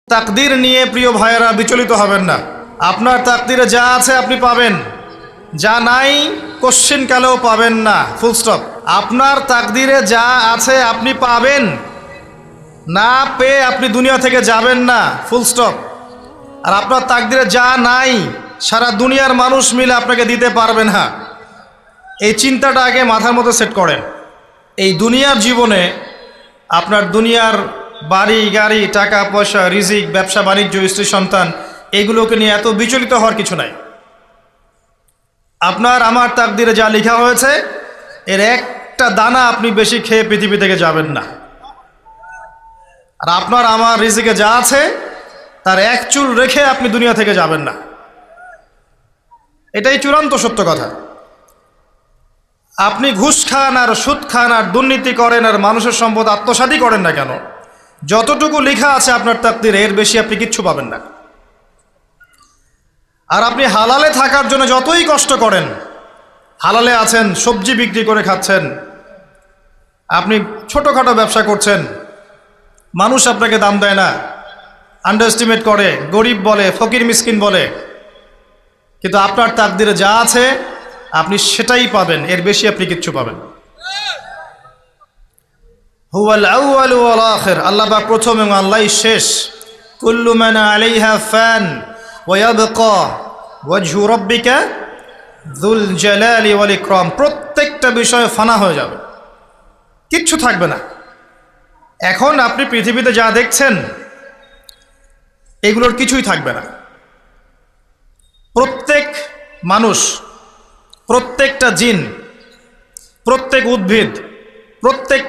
তাকদির নিয়ে প্রিয় ভাইয়েরা বিচলিত হবেন না। আপনার তাকদিরে যা আছে আপনি পাবেন, যা নাই কোশ্চিনকালেও পাবেন না, ফুল স্টপ। আপনার তাকদিরে যা আছে আপনি পাবেন, না পেয়ে আপনি দুনিয়া থেকে যাবেন না, ফুল স্টপ। আর আপনার তাকদিরে যা নাই সারা দুনিয়ার মানুষ মিলে আপনাকে দিতে পারবেন না। এই চিন্তাটা আগে মাথার মধ্যে সেট করেন। এই দুনিয়ার জীবনে আপনার দুনিয়ার বাড়ি গাড়ি, টাকা পয়সা, রিজিক, ব্যবসা বাণিজ্য, স্ত্রী সন্তান, এগুলোকে নিয়ে এত বিচলিত হওয়ার কিছু নাই। আপনার আমার তাকদিরে যা লেখা হয়েছে এর একটা দানা আপনি বেশি খেয়ে পৃথিবী থেকে যাবেন না। আর আপনার আমার রিজিকে যা আছে তার এক চুল রেখে আপনি দুনিয়া থেকে যাবেন না। এটাই চূড়ান্ত সত্য কথা। আপনি ঘুষ খান আর সুদ খান আর দুর্নীতি করেন আর মানুষের সম্পদ আত্মসাৎই করেন না কেন, যতটুকু লেখা আছে আপনার তাকদিরে এর বেশি আপনি কিচ্ছু পাবেন না। আর আপনি হালালে থাকার জন্য যতই কষ্ট করেন, হালালে আছেন, সবজি বিক্রি করে খাচ্ছেন, আপনি ছোটোখাটো ব্যবসা করছেন, মানুষ আপনাকে দাম দেয় না, আন্ডার এস্টিমেট করে, গরিব বলে, ফকির মিসকিন বলে, কিন্তু আপনার তাকদিরে যা আছে আপনি সেটাই পাবেন, এর বেশি আপনি কিচ্ছু পাবেন। হুয়াল আউয়ালু ওয়াল আখির, আল্লাহ পাক প্রথম এবং আল্লাহই শেষ। কুল্লু মান আলাইহা ফান ওয়া ইয়াবকা ওয়াজহু রাব্বিকা যুল জালালি ওয়াল ইকরাম। প্রত্যেকটা বিষয় ফানা হয়ে যাবে, কিচ্ছু থাকবে না। এখন আপনি পৃথিবীতে যা দেখছেন এগুলোর কিছুই থাকবে না। প্রত্যেক মানুষ, প্রত্যেকটা জিন, প্রত্যেক উদ্ভিদ, প্রত্যেক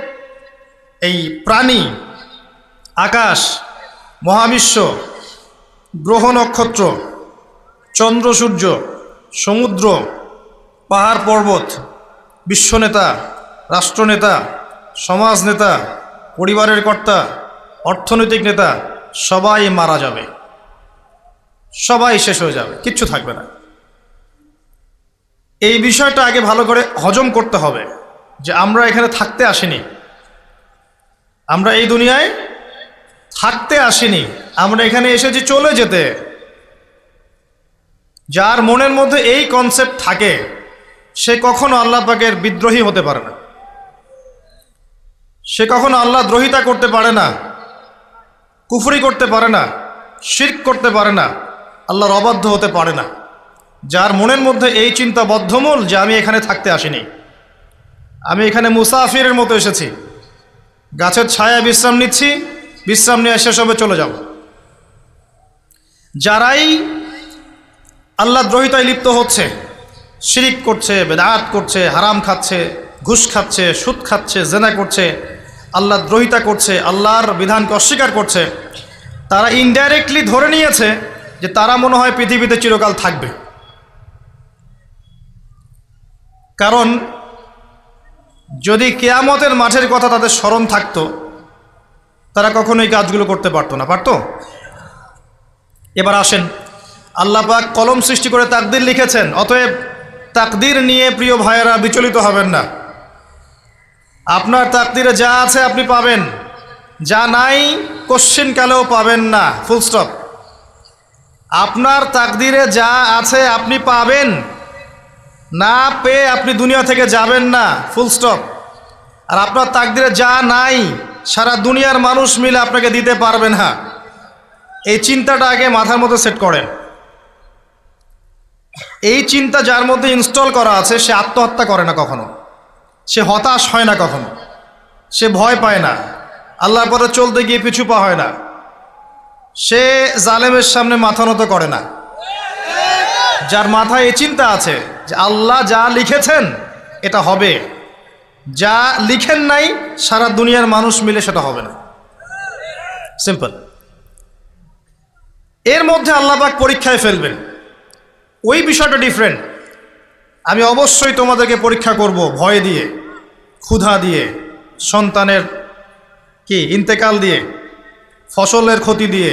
এই প্রাণী, আকাশ, মহাবিশ্ব, গ্রহ নক্ষত্র, চন্দ্র সূর্য, সমুদ্র, পাহাড় পর্বত, বিশ্বনেতা, রাষ্ট্রনেতা, সমাজ নেতা, পরিবারের কর্তা, অর্থনৈতিক নেতা, সবাই মারা যাবে, সবাই শেষ হয়ে যাবে, কিচ্ছু থাকবে না। এই বিষয়টা আগে ভালো করে হজম করতে হবে যে আমরা এখানে থাকতে আসিনি, আমরা এই দুনিয়ায় থাকতে আসিনি, আমরা এখানে এসেছি চলে যেতে। যার মনের মধ্যে এই কনসেপ্ট থাকে সে কখনো আল্লাহ পাকের বিদ্রোহী হতে পারে না, সে কখনো আল্লাহ দ্রোহিতা করতে পারে না, কুফরি করতে পারে না, শিরক করতে পারে না, আল্লাহর অবাধ্য হতে পারে না। যার মনের মধ্যে এই চিন্তা বদ্ধমূল যে আমি এখানে থাকতে আসিনি, আমি এখানে মুসাফিরের মতো এসেছি, গাছের ছায়ায় বিশ্রাম নিচ্ছি, বিশ্রাম নিয়ে শেষ হবে চলে যাব। যারাই আল্লাহ দ্রোহিতায় লিপ্ত হচ্ছে, শিরিক করছে, বেদাত করছে, হারাম খাচ্ছে, ঘুষ খাচ্ছে, সুদ খাচ্ছে, জেনা করছে, আল্লাহ দ্রোহিতা করছে, আল্লাহর বিধানকে অস্বীকার করছে, তারা ইনডাইরেক্টলি ধরে নিয়েছে যে তারা মনে হয় পৃথিবীতে চিরকাল থাকবে। কারণ যদি কিয়ামতের মাঠের কথা তাদের স্মরণ থাকতো তারা কখনোই কাজগুলো করতে পারতো না, পারতো? এবার আসেন, আল্লাহ পাক কলম সৃষ্টি করে তাকদির লিখেছেন, অতএব তাকদির নিয়ে প্রিয় ভাইয়েরা বিচলিত হবেন না। আপনার তাকদিরে যা আছে আপনি পাবেন, যা নাই কোশ্চিনকালেও পাবেন না, ফুল স্টপ। আপনার তাকদিরে যা আছে আপনি পাবেন, না পেয়ে আপনি দুনিয়া থেকে যাবেন না, ফুল স্টপ। আর আপনার তাকদিরে যা নাই সারা দুনিয়ার মানুষ মিলে আপনাকে দিতে পারবেন না। এই চিন্তাটা আগে মাথার মধ্যে সেট করেন। এই চিন্তা যার মধ্যে ইনস্টল করা আছে সে আত্মহত্যা করে না কখনো, সে হতাশ হয় না কখনো, সে ভয় পায় না, আল্লাহর পথে চলতে গিয়ে পিছু পা হয় না, সে জালেমের সামনে মাথা নত করে না। যার মাথায় এই চিন্তা আছে যে আল্লাহ যা লিখেছেন এটা হবে, যা লিখেন নাই সারা দুনিয়ার মানুষ মিলে সেটা হবে না, সিম্পল। এর মধ্যে আল্লাহ পাক পরীক্ষায় ফেলবেন, ওই বিষয়টা ডিফারেন্ট। আমি অবশ্যই তোমাদেরকে পরীক্ষা করব ভয় দিয়ে, ক্ষুধা দিয়ে, সন্তানের কি ইন্তেকাল দিয়ে, ফসলের ক্ষতি দিয়ে,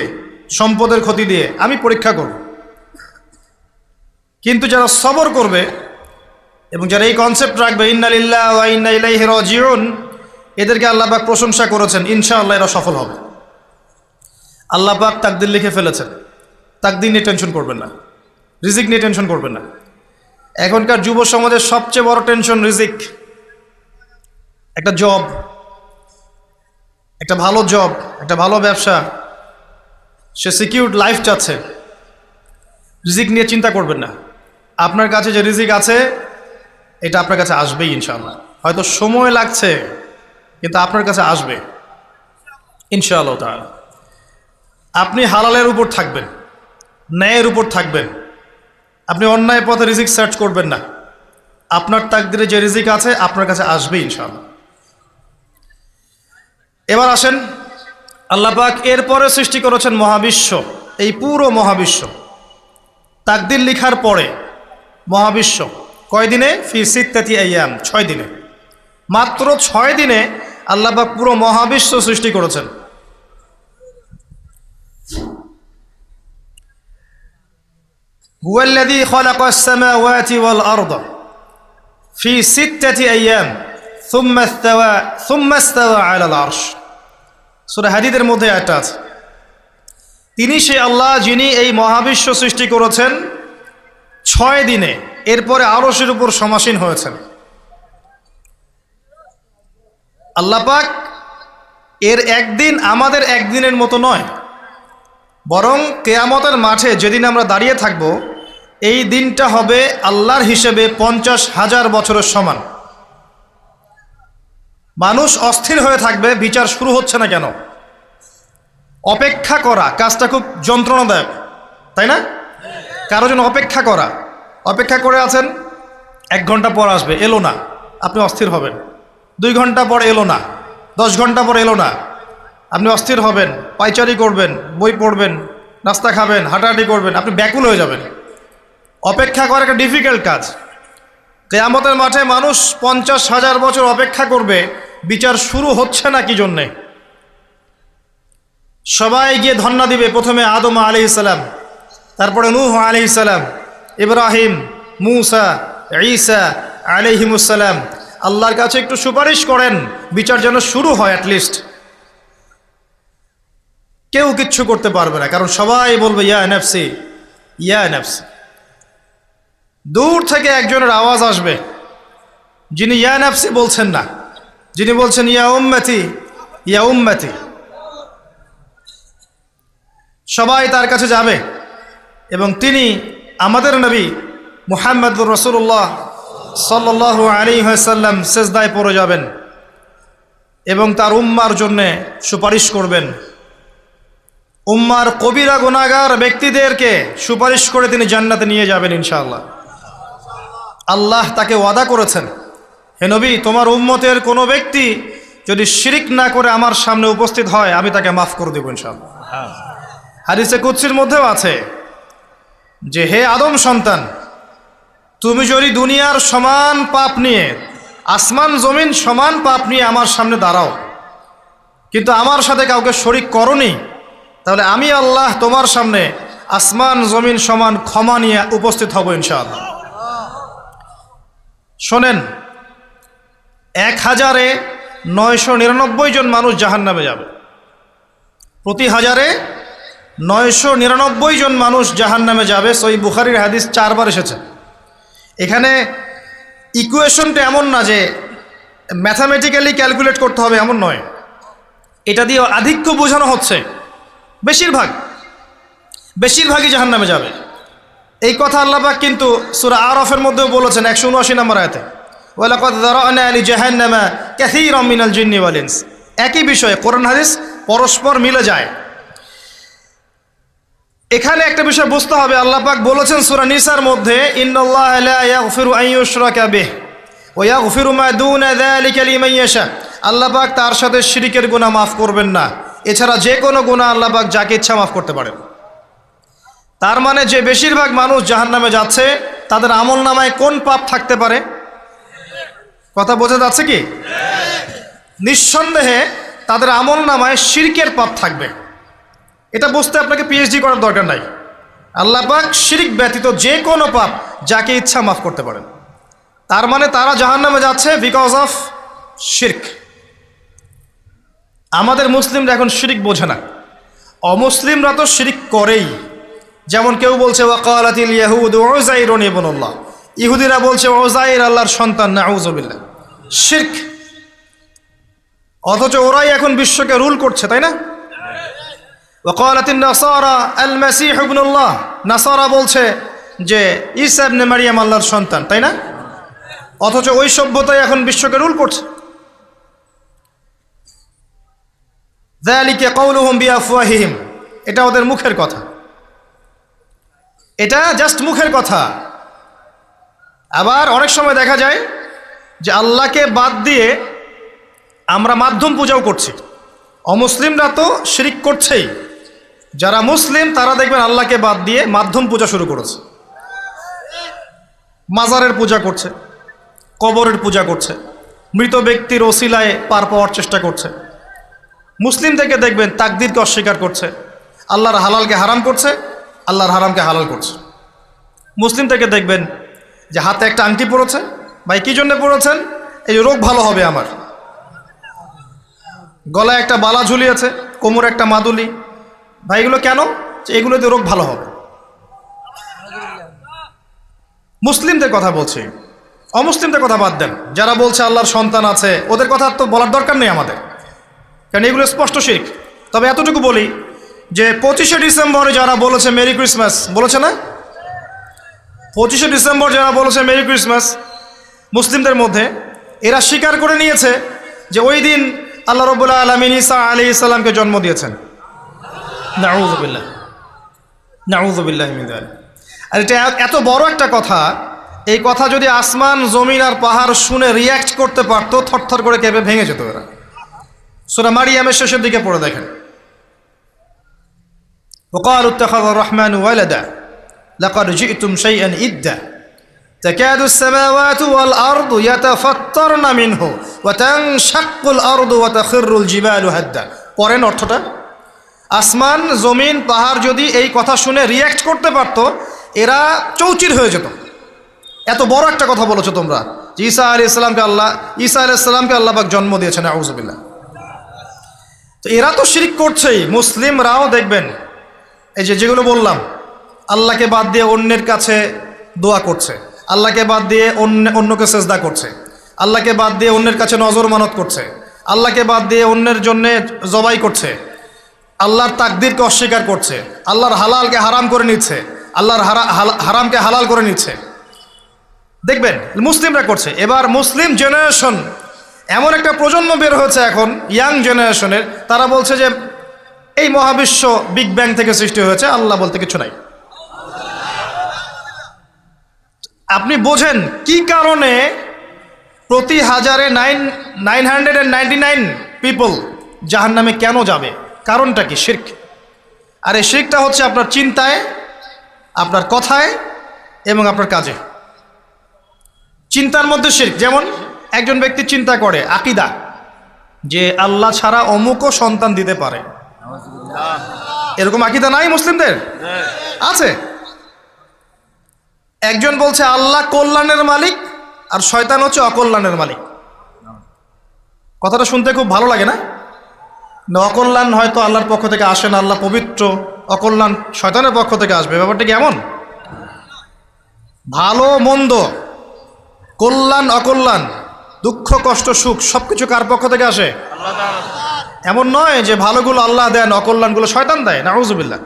সম্পদের ক্ষতি দিয়ে আমি পরীক্ষা করব। কিন্তু যারা সবর করবে এবং যারা এই কনসেপ্ট রাখবে ইন্না লিল্লাহি ওয়া ইন্না ইলাইহি রাজিউন, এদেরকে আল্লাহ পাক প্রশংসা করেছেন, ইনশাআল্লাহ এরা সফল হবে। আল্লাহ পাক তাকদির লিখে ফেলেছেন, তাকদির নিয়ে টেনশন করবেন না, রিজিক নিয়ে টেনশন করবেন না। এখনকার যুব সমাজের সবচেয়ে বড় টেনশন রিজিক। একটা জব, একটা ভালো জব, একটা ভালো ব্যবসা, সে সিকিউরড লাইফ চাচ্ছে। রিজিক নিয়ে চিন্তা করবেন না। আপনার কাছে যে রিজিক আছে এটা আপনার কাছে আসবেই ইনশাআল্লাহ। হয়তো সময় লাগছে কিন্তু আপনার কাছে আসবে ইনশাআল্লাহ তাআলা। আপনি হালালের উপর থাকবেন, ন্যায়ের উপর থাকবেন। আপনি অন্যায় পথে রিজিক সার্চ করবেন না। আপনার তাকদিরে যে রিজিক আছে আপনার কাছে আসবে ইনশাআল্লাহ। এবার আসেন, আল্লাহ পাক এরপরে সৃষ্টি করেছেন মহাবিশ্ব। এই পুরো মহাবিশ্ব তাকদির লিখার পরে মহাবিশ্ব কয় দিনে? ফি সিত্তাতি আইয়াম, 6 দিনে। মাত্র 6 দিনে আল্লাহ পাক পুরো মহাবিশ্ব সৃষ্টি করেছেন। হুয়াল্লাযী খালাকাস সামাওয়াতি ওয়াল আরদা ফি সিত্তাতি আইয়াম সুম্মা ইসতাওয়া আলাল আরশ। সূরা হাদীদের মধ্যে একটা আছে, তিনি সে আল্লাহ যিনি এই মহাবিশ্ব সৃষ্টি করেছেন 6 দিনে, এরপরে আরশের উপর সমাসীন হয়েছেন। আল্লাহ পাক এর একদিন আমাদের একদিনের মতো নয়, বরং কিয়ামতের মাঠে যেদিন আমরা দাঁড়িয়ে থাকব এই দিনটা হবে আল্লাহর হিসেবে 50,000 বছরের সমান। মানুষ অস্থির হয়ে থাকবে, বিচার শুরু হচ্ছে না কেন। অপেক্ষা করা কাজটা খুব যন্ত্রণাদায়ক, তাই না? কারো জন্য অপেক্ষা করা, অপেক্ষা করে আছেন, 1 ঘন্টা পর আসবে, এলো না, আপনি অস্থির হবেন। 2 ঘন্টা পর এলো না, 10 ঘন্টা পর এলো না, আপনি অস্থির হবেন, পায়চারি করবেন, বই পড়বেন, নাস্তা খাবেন, হাঁটাহাঁটি করবেন, আপনি ব্যাকুল হয়ে যাবেন। অপেক্ষা করা একটা ডিফিকাল্ট কাজ। কিয়ামতের মাঠে মানুষ 50,000 বছর অপেক্ষা করবে, বিচার শুরু হচ্ছে না কি জন্যে। সবাই গিয়ে ধন্না দিবে, প্রথমে আদম আলাইহিস সালাম, তারপরে নূহ আলাইহিস সালাম, ইব্রাহিম, মূসা, ঈসা আলাইহিমুস সালাম। আল্লাহর কাছে একটু সুপারিশ করেন, বিচার যেন শুরু হয় অ্যাটলিস্ট। কেউ কিচ্ছু করতে পারবে না, কারণ সবাই বলবে ইয়া নাফসি, ইয়া নাফসি। দূর থেকে একজনের আওয়াজ আসবে, যিনি ইয়া নাফসি বলছেন না, যিনি বলছেন ইয়া উম্মতি, ইয়া উম্মতি। সবাই তার কাছে যাবে এবং তিনি আমাদের নবী মুহাম্মদুর রাসূলুল্লাহ সাল্লাল্লাহু আলাইহি ওয়াসাল্লাম সিজদায় পড়ে যাবেন এবং তার উম্মার জন্যে সুপারিশ করবেন। উম্মার কবিরা গুনাহগার ব্যক্তিদেরকে সুপারিশ করে তিনি জান্নাতে নিয়ে যাবেন ইনশাআল্লাহ। আল্লাহ তাকে ওয়াদা করেছেন, হে নবী, তোমার উম্মতের কোনো ব্যক্তি যদি শিরিক না করে আমার সামনে উপস্থিত হয় আমি তাকে মাফ করে দেব ইনশাআল্লাহ। হাদিসে কুদসির মধ্যেও আছে যে হে আদম সন্তান, তুমি যদি দুনিয়ার সমান পাপ নিয়ে, আসমান জমিন সমান পাপ নিয়ে আমার সামনে দাঁড়াও, কিন্তু আমার সাথে কাউকে শরিক করনি, তাহলে আমি আল্লাহ তোমার সামনে আসমান জমিন সমান ক্ষমা নিয়ে উপস্থিত হব ইনশাআল্লাহ। শোনেন, 1000-999 জন মানুষ জাহান্নামে যাবে, প্রতি 1000-999 জন মানুষ জাহান্নামে যাবে। সহিহ বুখারীর হাদিস 4 বার এসেছে। এখানে ইকুয়েশনটা এমন না যে ম্যাথামেটিক্যালি ক্যালকুলেট করতে হবে, এমন নয়। এটা দিয়ে আধিক্য বোঝানো হচ্ছে, বেশিরভাগই জাহান্নামে যাবে। এই কথা আল্লাহ পাক কিন্তু সূরা আরাফের মধ্যেও বলেছেন 179 নম্বর আয়াতে, ওয়ালাকাদ যারানা লিজাহান্নামা কাসীরাম মিনাল জিন্নি ওয়াল ইনস। একই বিষয়ে কোরআন হাদিস পরস্পর মিলে যায়। এখানে একটা বিষয় বুঝতে হবে, আল্লাহ পাক বলেছেন সূরা নিসার মধ্যে, ইন্নাল্লাহা লা ইয়াগফিরু আন ইউশরাকা বিহি ওয়া ইয়াগফিরু মা দুনা যালিকা লিমান ইয়াশা। আল্লাহ পাক তার সাথে শিরকের গুনাহ মাফ করবেন না, এছাড়া যে কোনো গুনাহ আল্লাহ পাক যাকে ইচ্ছা মাফ করতে পারেন। তার মানে যে বেশিরভাগ মানুষ জাহান্নামে যাচ্ছে তাদের আমল নামায় কোন পাপ থাকতে পারে? কথা বোঝা যাচ্ছে কি? নিঃসন্দেহে তাদের আমল নামায় শিরকের পাপ থাকবে। এটা বুঝতে আপনাকে পিএইচডি করার দরকার নাই। আল্লাহ পাক শিরক ব্যতীত যে কোনো পাপ যাকে ইচ্ছা মাফ করতে পারেন। তার মানে তারা জাহান্নামে যাচ্ছে বিকজ অফ শিরক। আমাদের মুসলিমরা এখন শিরক বোঝে না, অমুসলিমরা তো শিরক করেই। যেমন কেউ বলছে ওয়াকালাতিল ইয়াহুদ উযাইরুন ইবনুল্লাহ, ইহুদিরা বলছে উযাইর আল্লাহর সন্তান, নাউযুবিল্লাহ, শিরক। অথচ ওরাই এখন বিশ্বকে রুল করছে, তাই না? ওয়াকালাতিন নাসারা আল মাসীহ ইবনুল্লাহ, নাসারা বলছে যে ঈসা ইবনে মারইয়াম আল্লাহর সন্তান, তাই না? অথচ ওই সভ্যতাই এখন বিশ্বকে রুল করছে। যালিকা কাউলুহুম বিআফওয়াহিহিম, এটা ওদের মুখের কথা, এটা জাস্ট মুখের কথা। আবার অনেক সময় দেখা যায় যে আল্লাহকে বাদ দিয়ে আমরা মাধ্যম পূজাও করছি। অমুসলিমরা তো শিরক করছেই, যারা মুসলিম তারা দেখবেন আল্লাহকে বাদ দিয়ে মাধ্যম পূজা শুরু করেছে। মাজারের পূজা করছে, কবরের পূজা করছে, মৃত ব্যক্তির ওসিলায় পার পাওয়ার চেষ্টা করছে। মুসলিম থেকে দেখবেন তাকদীরকে অস্বীকার করছে, আল্লাহর হালালকে হারাম করছে, আল্লাহর হারামকে হালাল করছে। মুসলিম থেকে দেখবেন যে হাতে একটা আংটি পরেছে, ভাই কী জন্য পরেছেন? এই রোগ ভালো হবে আমার। গলায় একটা বালা ঝুলিয়েছে, কোমরে একটা মাদুলি, ভাই এগুলো কেন? যে এগুলোতে রোগ ভালো হবে। মুসলিমদের কথা বলছি, অমুসলিমদের কথা বাদ দেন। যারা বলছে আল্লাহর সন্তান আছে, ওদের কথা তো বলার দরকার নেই আমাদের, কারণ এগুলো স্পষ্ট শিরক। তবে এতটুকু বলি যে 25শে ডিসেম্বরে যারা বলেছে মেরি ক্রিসমাস, বলেছে না? 25শে ডিসেম্বর যারা বলেছে মেরি ক্রিসমাস মুসলিমদের মধ্যে, এরা স্বীকার করে নিয়েছে যে ওই দিন আল্লাহ রাব্বুল আলামিন ঈসা আলাইহিস সালামকে জন্ম দিয়েছেন। নাউযুবিল্লাহ, নাউযুবিল্লাহ মিন যালিক। আর এটা এত বড় একটা কথা, এই কথা যদি আসমান জমিন আর পাহাড় শুনে রিয়্যাক্ট করতে পারতো, থরথর করে কেঁপে ভেঙে যেত এরা। সূরা মারিয়ামের শেষের দিকে পড়ে দেখেন, ওয়াকালু ইত্তাখাযার রাহমানু ওয়ালাদা লাকাদ জি'তুম শাইআন ইদ্দা তাকাদু আস-সামাওয়াতু ওয়াল আরদু ইয়াতাফাত্তারনা মিনহু ওয়া তানশাক্কুল আরদু ওয়া তাখিরুল জিবালু হাদ্দা। পড়েন অর্থটা। আসমান জমিন পাহাড় যদি এই কথা শুনে রিয়্যাক্ট করতে পারতো, এরা চৌচির হয়ে যেত। এত বড় একটা কথা বলেছো তোমরা যে ঈসা আলাইহিস সালামকে আল্লাহ পাক জন্ম দিয়েছেন, নাউযুবিল্লাহ। তো এরা তো শিরক করছেই। মুসলিমরাও দেখবেন এই যেগুলো বললাম, আল্লাহকে বাদ দিয়ে অন্যের কাছে দোয়া করছে, আল্লাহকে বাদ দিয়ে অন্যকে সেজদা করছে, আল্লাহকে বাদ দিয়ে অন্যের কাছে নজর মানত করছে, আল্লাহকে বাদ দিয়ে অন্যের জন্যে জবাই করছে, আল্লাহর তাকদীরকে অস্বীকার করছে, আল্লাহর হালালকে হারাম করে নিচ্ছে, আল্লাহর হারামকে হালাল করে নিচ্ছে। দেখবেন মুসলিমরা করছে। এবার মুসলিম জেনারেশন, এমন একটা প্রজন্ম বের হয়েছে এখন, ইয়াং জেনারেশনের, তারা বলছে যে এই মহাবিশ্ব বিগ ব্যাং থেকে সৃষ্টি হয়েছে, আল্লাহ বলতে কিছু নাই। আপনি বোঝেন কি কারণে প্রতি হাজারে 999 পিপল জাহান্নামে কেন যাবে? কারণটা কি? শিরক। আর এই শিরকটা হচ্ছে আপনার চিন্তায়, আপনার কথায় এবং আপনার কাজে। চিন্তার মধ্যে শিরক। যেমন একজন ব্যক্তি চিন্তা করে আকীদা, যে আল্লাহ ছাড়া অমুকও সন্তান দিতে পারে। এরকম আকীদা নাই মুসলিমদের? আছে। একজন বলছে আল্লাহ কল্যাণের মালিক আর শয়তান হচ্ছে অকল্যাণের মালিক। কথাটা শুনতে খুব ভালো লাগে না? অকল্যাণ হয়তো আল্লাহর পক্ষ থেকে আসে না, আল্লাহ পবিত্র, অকল্যাণ শয়তানের পক্ষ থেকে আসবে। ব্যাপারটা কি এমন? ভালো মন্দ, কল্যাণ অকল্যাণ, দুঃখ কষ্ট সুখ সবকিছু কার পক্ষ থেকে আসে? এমন নয় যে ভালোগুলো আল্লাহ দেন, অকল্যাণগুলো শয়তান দেয়, নাউযুবিল্লাহ।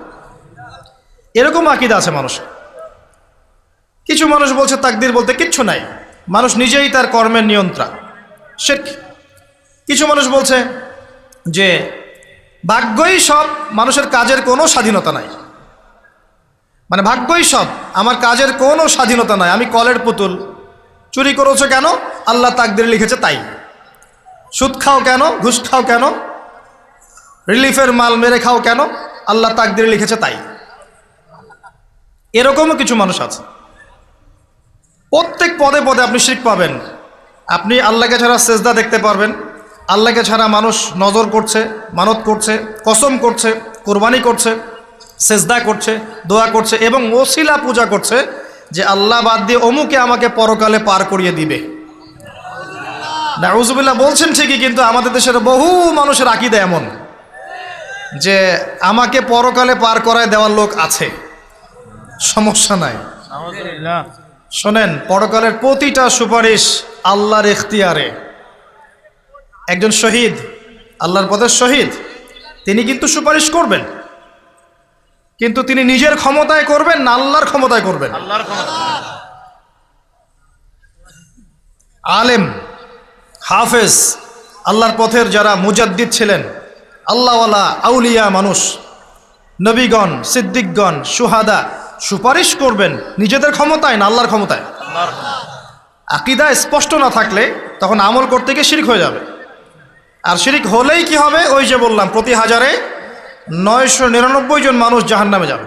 এরকম আকীদা আছে মানুষ। কিছু মানুষ বলছে তাকদীর বলতে কিচ্ছু নাই, মানুষ নিজেই তার কর্মের নিয়ন্ত্রণ, শিরক। কিছু মানুষ বলছে যে ভাগ্যই সব, মানুষের কাজের কোনো স্বাধীনতা নাই। মানে ভাগ্যই সব, আমার কাজের কোনো স্বাধীনতা নাই, আমি কলের পুতুল। চুরি করেছো কেন? আল্লাহ তাকদীরে লিখেছে তাই। সুদ খাও কেন? ঘুষ খাও কেন? রিলিফের মাল মেরে খাও কেন? আল্লাহ তাকদীরে লিখেছে তাই। এরকমও কিছু মানুষ আছে। প্রত্যেক পদে পদে আপনি শিরক পাবেন। আপনি আল্লাহকে ছাড়া সেজদা দেখতে পারবেন, আল্লাহকে ছাড়া মানুষ নজর করছে, মানত করছে, কসম করছে, কোরবানি করছে, সেজদা করছে, দোয়া করছে এবং ওসিলা পূজা করছে যে আল্লাহ বাদ দিয়ে অমুকে আমাকে পরকালে পার করিয়ে দিবে। নাউযুবিল্লাহ বলছেন ঠিকই, কিন্তু আমাদের দেশের বহু মানুষের আকীদা এমন যে আমাকে পরকালে পার করায় দেওয়ার লোক আছে, সমস্যা নাই। শোনেন, পরকালের প্রতিটা সুপারিশ আল্লাহর এখতিয়ারে। একজন শহীদ, আল্লাহর পথের শহীদ, তিনি কিন্তু সুপারিশ করবেন, কিন্তু তিনি নিজের ক্ষমতায় করবেন না আল্লাহর ক্ষমতায় করবেন? আলেম, হাফেজ, আল্লাহর পথের যারা মুজাদ্দিদ ছিলেন, আল্লাহওয়ালা আউলিয়া মানুষ, নবীগণ, সিদ্দিকগণ, সুহাদা, সুপারিশ করবেন নিজেদের ক্ষমতায় না আল্লাহর ক্ষমতায়? আকীদা স্পষ্ট না থাকলে তখন আমল করতে গিয়ে শিরক হয়ে যাবে। আর শিরক হলেই কি হবে? ওই যে বললাম, প্রতি হাজারে 999 জন মানুষ জাহান্নামে যাবে।